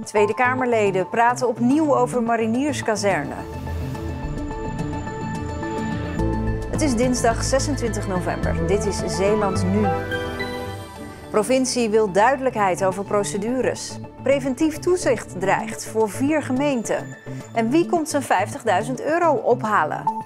Tweede Kamerleden praten opnieuw over marinierskazerne. Het is dinsdag 26 november. Dit is Zeeland Nu. Provincie wil duidelijkheid over procedures. Preventief toezicht dreigt voor 4 gemeenten. En wie komt zijn €50.000 ophalen?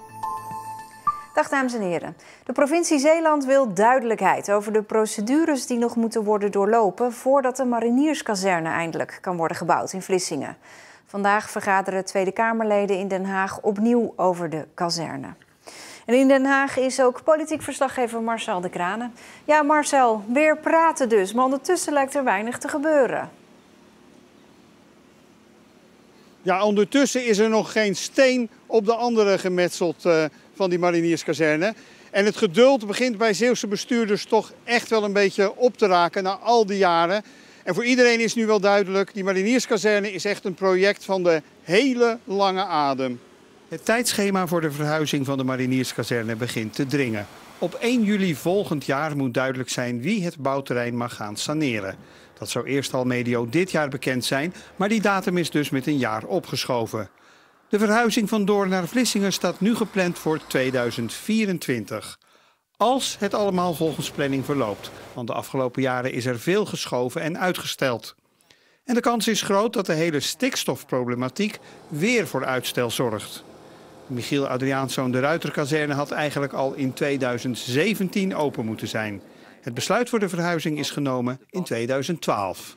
Dag dames en heren. De provincie Zeeland wil duidelijkheid over de procedures die nog moeten worden doorlopen voordat de marinierskazerne eindelijk kan worden gebouwd in Vlissingen. Vandaag vergaderen Tweede Kamerleden in Den Haag opnieuw over de kazerne. En in Den Haag is ook politiek verslaggever Marcel de Kranen. Ja, Marcel, weer praten dus, maar ondertussen lijkt er weinig te gebeuren. Ja, ondertussen is er nog geen steen op de andere gemetseld van die marinierskazerne. En het geduld begint bij Zeeuwse bestuurders toch echt wel een beetje op te raken na al die jaren. En voor iedereen is nu wel duidelijk, die marinierskazerne is echt een project van de hele lange adem. Het tijdschema voor de verhuizing van de marinierskazerne begint te dringen. Op 1 juli volgend jaar moet duidelijk zijn wie het bouwterrein mag gaan saneren. Dat zou eerst al medio dit jaar bekend zijn, maar die datum is dus met een jaar opgeschoven. De verhuizing van Doorn naar Vlissingen staat nu gepland voor 2024. Als het allemaal volgens planning verloopt, want de afgelopen jaren is er veel geschoven en uitgesteld. En de kans is groot dat de hele stikstofproblematiek weer voor uitstel zorgt. Michiel Adriaanszoon de Ruiterkazerne had eigenlijk al in 2017 open moeten zijn. Het besluit voor de verhuizing is genomen in 2012.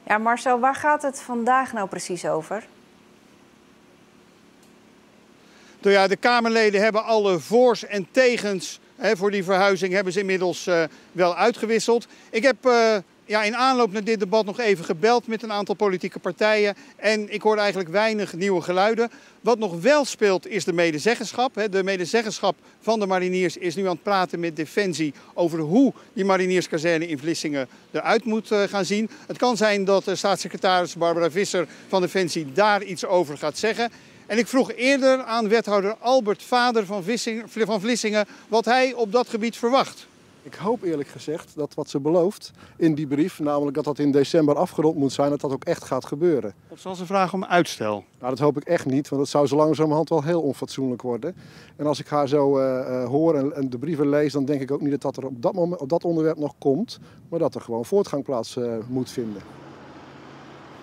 Ja, Marcel, waar gaat het vandaag nou precies over? Nou ja, de Kamerleden hebben alle voors en tegens voor die verhuizing hebben ze inmiddels wel uitgewisseld. Ik heb in aanloop naar dit debat nog even gebeld met een aantal politieke partijen. En ik hoor eigenlijk weinig nieuwe geluiden. Wat nog wel speelt is de medezeggenschap. De medezeggenschap van de mariniers is nu aan het praten met Defensie over hoe die marinierskazerne in Vlissingen eruit moet gaan zien. Het kan zijn dat staatssecretaris Barbara Visser van Defensie daar iets over gaat zeggen. En ik vroeg eerder aan wethouder Albert Vader van Vlissingen wat hij op dat gebied verwacht. Ik hoop eerlijk gezegd dat wat ze belooft in die brief, namelijk dat dat in december afgerond moet zijn, dat dat ook echt gaat gebeuren. Of zal ze vragen om uitstel? Nou, dat hoop ik echt niet, want dat zou zo langzamerhand wel heel onfatsoenlijk worden. En als ik haar zo hoor en de brieven lees, dan denk ik ook niet dat er op dat onderwerp nog komt, maar dat er gewoon voortgang plaats moet vinden.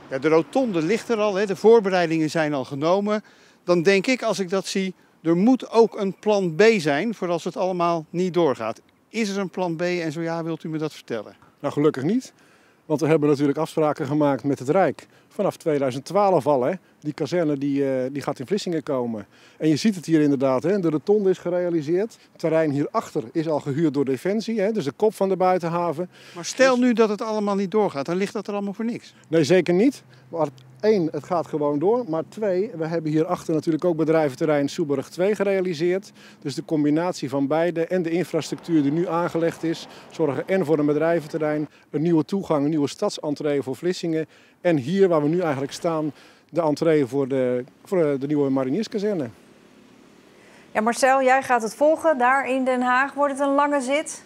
Ja, de rotonde ligt er al, de voorbereidingen zijn al genomen. Dan denk ik, als ik dat zie, er moet ook een plan B zijn voor als het allemaal niet doorgaat. Is er een plan B en zo ja, wilt u me dat vertellen? Nou, gelukkig niet. Want we hebben natuurlijk afspraken gemaakt met het Rijk. Vanaf 2012 al, hè. Die kazerne die gaat in Vlissingen komen. En je ziet het hier inderdaad, hè. De rotonde is gerealiseerd. Het terrein hierachter is al gehuurd door Defensie, hè. Dus de kop van de buitenhaven. Maar stel nu dat het allemaal niet doorgaat, dan ligt dat er allemaal voor niks. Nee, zeker niet. Maar 1, het gaat gewoon door. Maar 2, we hebben hierachter natuurlijk ook bedrijventerrein Soeburg 2 gerealiseerd. Dus de combinatie van beide en de infrastructuur die nu aangelegd is, zorgen en voor een bedrijventerrein, een nieuwe toegang, een nieuwe stadsentree voor Vlissingen. En hier waar we nu eigenlijk staan, de entree voor de nieuwe marinierskazerne. Ja, Marcel, jij gaat het volgen daar in Den Haag. Wordt het een lange zit?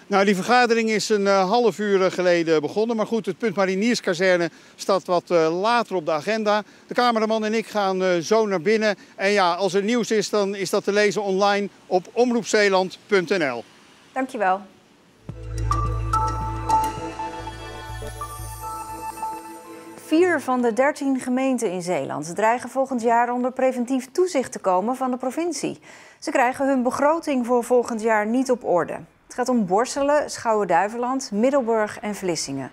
Nou, die vergadering is een half uur geleden begonnen. Maar goed, het punt marinierskazerne staat wat later op de agenda. De cameraman en ik gaan zo naar binnen. En ja, als er nieuws is, dan is dat te lezen online op omroepzeeland.nl. Dankjewel. Vier van de 13 gemeenten in Zeeland dreigen volgend jaar onder preventief toezicht te komen van de provincie. Ze krijgen hun begroting voor volgend jaar niet op orde. Het gaat om Borselen, Schouwen-Duiveland, Middelburg en Vlissingen.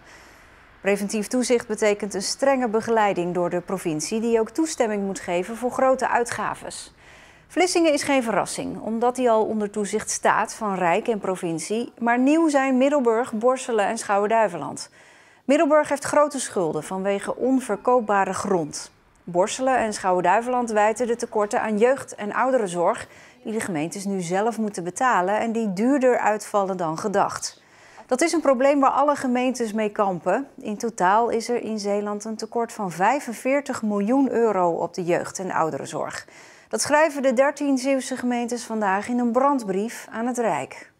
Preventief toezicht betekent een strenge begeleiding door de provincie die ook toestemming moet geven voor grote uitgaves. Vlissingen is geen verrassing, omdat die al onder toezicht staat van Rijk en provincie. Maar nieuw zijn Middelburg, Borselen en Schouwen-Duiveland. Middelburg heeft grote schulden vanwege onverkoopbare grond. Borselen en Schouwen-Duiveland wijten de tekorten aan jeugd- en ouderenzorg die de gemeentes nu zelf moeten betalen en die duurder uitvallen dan gedacht. Dat is een probleem waar alle gemeentes mee kampen. In totaal is er in Zeeland een tekort van €45 miljoen op de jeugd- en ouderenzorg. Dat schrijven de 13 Zeeuwse gemeentes vandaag in een brandbrief aan het Rijk.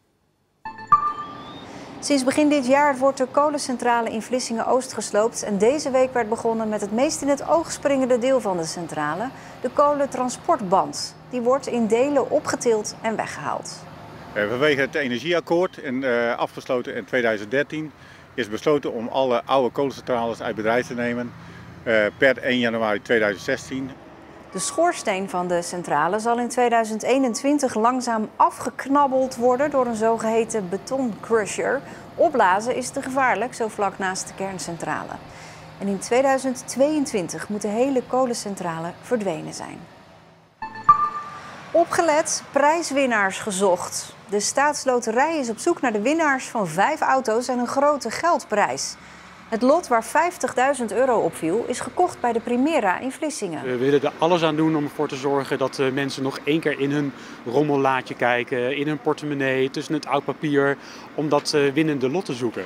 Sinds begin dit jaar wordt de kolencentrale in Vlissingen-Oost gesloopt. En deze week werd begonnen met het meest in het oog springende deel van de centrale, de kolentransportband. Die wordt in delen opgetild en weggehaald. Vanwege het energieakkoord afgesloten in 2013 is besloten om alle oude kolencentrales uit bedrijf te nemen per 1 januari 2016. De schoorsteen van de centrale zal in 2021 langzaam afgeknabbeld worden door een zogeheten betoncrusher. Opblazen is te gevaarlijk, zo vlak naast de kerncentrale. En in 2022 moet de hele kolencentrale verdwenen zijn. Opgelet, prijswinnaars gezocht. De staatsloterij is op zoek naar de winnaars van 5 auto's en een grote geldprijs. Het lot waar €50.000 op viel is gekocht bij de Primera in Vlissingen. We willen er alles aan doen om ervoor te zorgen dat mensen nog 1 keer in hun rommellaadje kijken, in hun portemonnee, tussen het oud papier, om dat winnende lot te zoeken.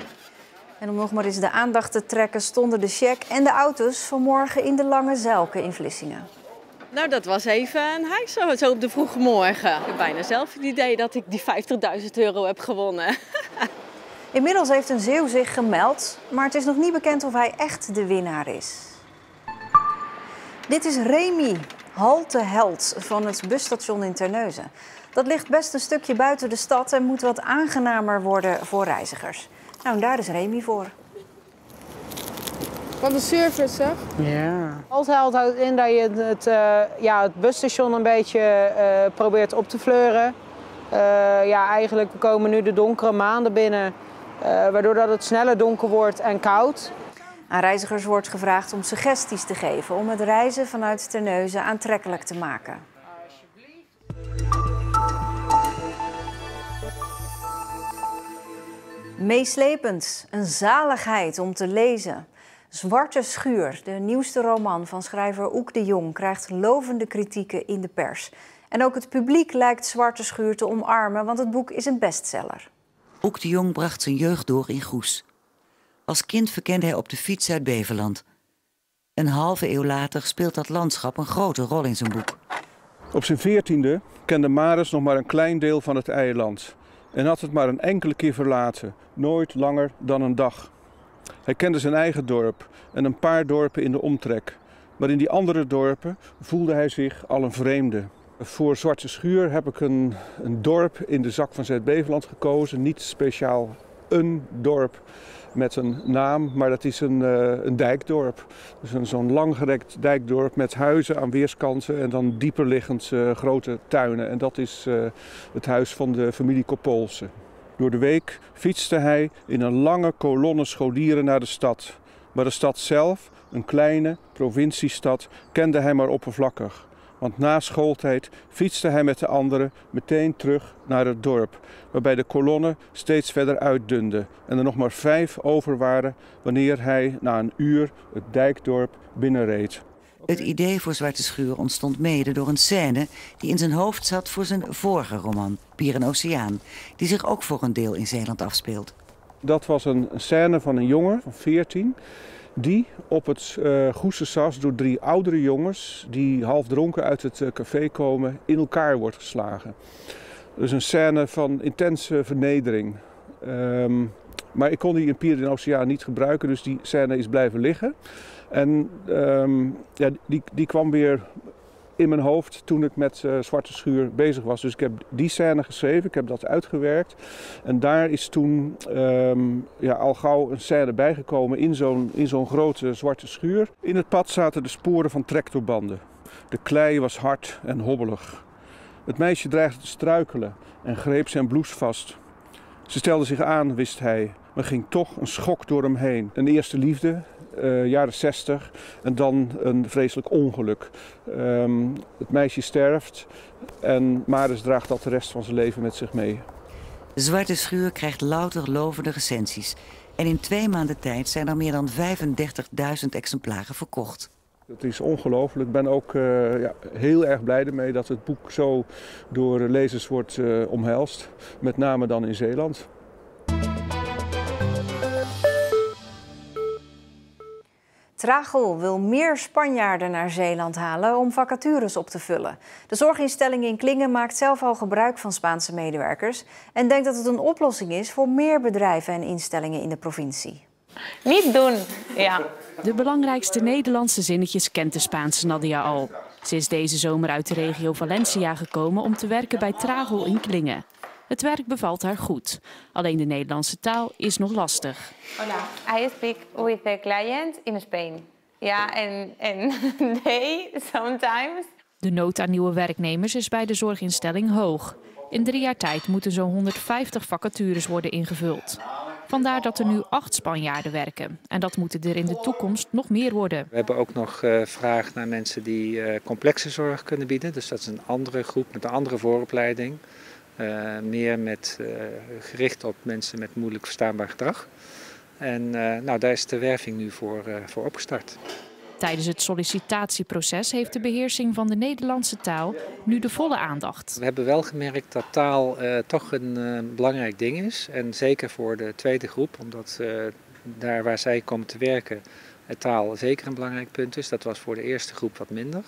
En om nog maar eens de aandacht te trekken stonden de cheque en de auto's vanmorgen in de Lange Zijlke in Vlissingen. Nou, dat was even een hijs zo op de vroege morgen. Ik heb bijna zelf het idee dat ik die €50.000 heb gewonnen. Inmiddels heeft een Zeeuw zich gemeld, maar het is nog niet bekend of hij echt de winnaar is. Dit is Remy, halteheld van het busstation in Terneuzen. Dat ligt best een stukje buiten de stad en moet wat aangenamer worden voor reizigers. Nou, en daar is Remy voor. Van de service, hè? Ja. Halteheld houdt in dat je het busstation een beetje probeert op te fleuren. Eigenlijk, we komen nu de donkere maanden binnen, waardoor dat het sneller donker wordt en koud. Aan reizigers wordt gevraagd om suggesties te geven om het reizen vanuit Terneuzen aantrekkelijk te maken. Meeslepend, een zaligheid om te lezen. Zwarte Schuur, de nieuwste roman van schrijver Oek de Jong, krijgt lovende kritieken in de pers. En ook het publiek lijkt Zwarte Schuur te omarmen, want het boek is een bestseller. Oek de Jong bracht zijn jeugd door in Goes. Als kind verkende hij op de fiets uit Beverland. Een halve eeuw later speelt dat landschap een grote rol in zijn boek. Op zijn 14e kende Maris nog maar een klein deel van het eiland. En had het maar een enkele keer verlaten, nooit langer dan een dag. Hij kende zijn eigen dorp en een paar dorpen in de omtrek. Maar in die andere dorpen voelde hij zich al een vreemde. Voor Zwarte Schuur heb ik een dorp in de zak van Zuid-Beveland gekozen. Niet speciaal een dorp met een naam, maar dat is een dijkdorp. Dus zo'n langgerekt dijkdorp met huizen aan weerskanten en dan dieperliggend grote tuinen. En dat is het huis van de familie Kopolse. Door de week fietste hij in een lange kolonne scholieren naar de stad. Maar de stad zelf, een kleine provinciestad, kende hij maar oppervlakkig. Want na schooltijd fietste hij met de anderen meteen terug naar het dorp, waarbij de kolonne steeds verder uitdunde en er nog maar 5 over waren wanneer hij na een uur het dijkdorp binnenreed. Het idee voor Zwarte Schuur ontstond mede door een scène die in zijn hoofd zat voor zijn vorige roman, Pier en Oceaan, die zich ook voor een deel in Zeeland afspeelt. Dat was een scène van een jongen van 14... die op het Goese Sas door 3 oudere jongens die half dronken uit het café komen in elkaar wordt geslagen. Dus een scène van intense vernedering. Maar ik kon die in Pier en Oceaan niet gebruiken, dus die scène is blijven liggen. En die kwam weer in mijn hoofd toen ik met Zwarte Schuur bezig was. Dus ik heb die scène geschreven, ik heb dat uitgewerkt. En daar is toen al gauw een scène bijgekomen in zo'n grote zwarte schuur. In het pad zaten de sporen van tractorbanden. De klei was hard en hobbelig. Het meisje dreigde te struikelen en greep zijn blouse vast. Ze stelde zich aan, wist hij, maar ging toch een schok door hem heen. Een eerste liefde, jaren 60, en dan een vreselijk ongeluk. Het meisje sterft en Maris draagt dat de rest van zijn leven met zich mee. Zwarte Schuur krijgt louter lovende recensies. En in 2 maanden tijd zijn er meer dan 35.000 exemplaren verkocht. Het is ongelooflijk. Ik ben ook heel erg blij ermee dat het boek zo door lezers wordt omhelst. Met name dan in Zeeland. Tragel wil meer Spanjaarden naar Zeeland halen om vacatures op te vullen. De zorginstelling in Klingen maakt zelf al gebruik van Spaanse medewerkers en denkt dat het een oplossing is voor meer bedrijven en instellingen in de provincie. Niet doen, ja. De belangrijkste Nederlandse zinnetjes kent de Spaanse Nadia al. Ze is deze zomer uit de regio Valencia gekomen om te werken bij Tragel in Klingen. Het werk bevalt haar goed. Alleen de Nederlandse taal is nog lastig. Hola, I speak with the client in Spain. Ja, en they sometimes. De nood aan nieuwe werknemers is bij de zorginstelling hoog. In 3 jaar tijd moeten zo'n 150 vacatures worden ingevuld. Vandaar dat er nu 8 Spanjaarden werken. En dat moeten er in de toekomst nog meer worden. We hebben ook nog vraag naar mensen die complexe zorg kunnen bieden. Dus dat is een andere groep met een andere vooropleiding. Meer gericht op mensen met moeilijk verstaanbaar gedrag. En daar is de werving nu voor opgestart. Tijdens het sollicitatieproces heeft de beheersing van de Nederlandse taal nu de volle aandacht. We hebben wel gemerkt dat taal toch een belangrijk ding is. En zeker voor de tweede groep, omdat daar waar zij komen te werken taal zeker een belangrijk punt is. Dat was voor de eerste groep wat minder.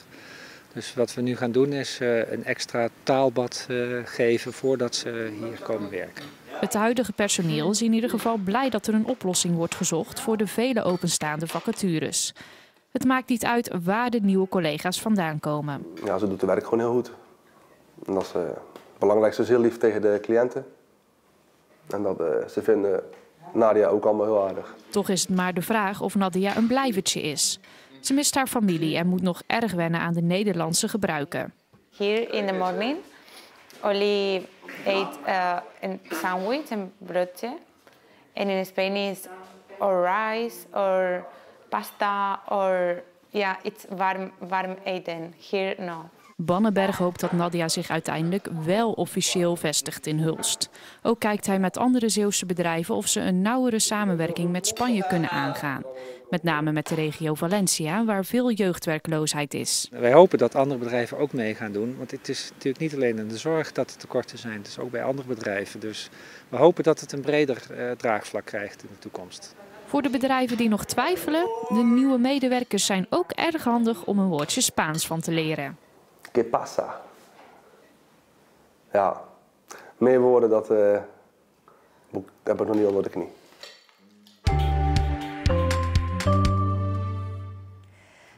Dus wat we nu gaan doen is een extra taalbad geven voordat ze hier komen werken. Het huidige personeel is in ieder geval blij dat er een oplossing wordt gezocht voor de vele openstaande vacatures. Het maakt niet uit waar de nieuwe collega's vandaan komen. Ja, ze doet het werk gewoon heel goed. En dat is het belangrijkste, heel lief tegen de cliënten. En dat ze vinden Nadia ook allemaal heel aardig. Toch is het maar de vraag of Nadia een blijvertje is. Ze mist haar familie en moet nog erg wennen aan de Nederlandse gebruiken. Here in the morning, only ate a sandwich and broodje. And in Spanish, or rice, or pasta, or it's warm eten. Here, no. Bannenberg hoopt dat Nadia zich uiteindelijk wel officieel vestigt in Hulst. Ook kijkt hij met andere Zeeuwse bedrijven of ze een nauwere samenwerking met Spanje kunnen aangaan. Met name met de regio Valencia, waar veel jeugdwerkloosheid is. Wij hopen dat andere bedrijven ook mee gaan doen. Want het is natuurlijk niet alleen in de zorg dat er tekorten zijn. Het is ook bij andere bedrijven. Dus we hopen dat het een breder draagvlak krijgt in de toekomst. Voor de bedrijven die nog twijfelen, de nieuwe medewerkers zijn ook erg handig om een woordje Spaans van te leren. ¿Qué pasa? Ja, meer woorden dat heb ik nog niet onder de knie.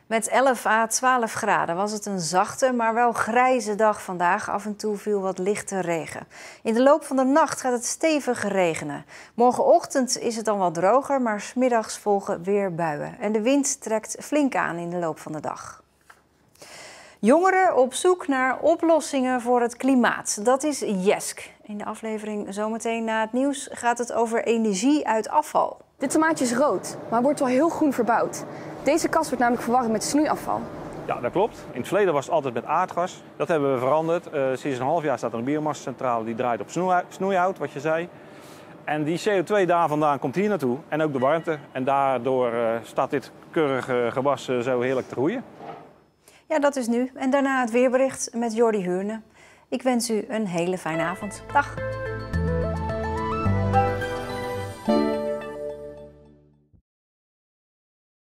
Met 11 à 12 graden was het een zachte, maar wel grijze dag vandaag. Af en toe viel wat lichte regen. In de loop van de nacht gaat het stevig regenen. Morgenochtend is het dan wat droger, maar 's middags volgen weer buien. En de wind trekt flink aan in de loop van de dag. Jongeren op zoek naar oplossingen voor het klimaat. Dat is JESK. In de aflevering zometeen na het nieuws gaat het over energie uit afval. Dit tomaatje is rood, maar wordt wel heel groen verbouwd. Deze kast wordt namelijk verwarren met snoeiafval. Ja, dat klopt. In het verleden was het altijd met aardgas. Dat hebben we veranderd. Sinds een half jaar staat er een biomassacentrale die draait op snoeihout, wat je zei. En die CO2 daar vandaan komt hier naartoe en ook de warmte. En daardoor staat dit keurige gewas zo heerlijk te groeien. Ja, dat is nu. En daarna het weerbericht met Jordi Huurne. Ik wens u een hele fijne avond. Dag!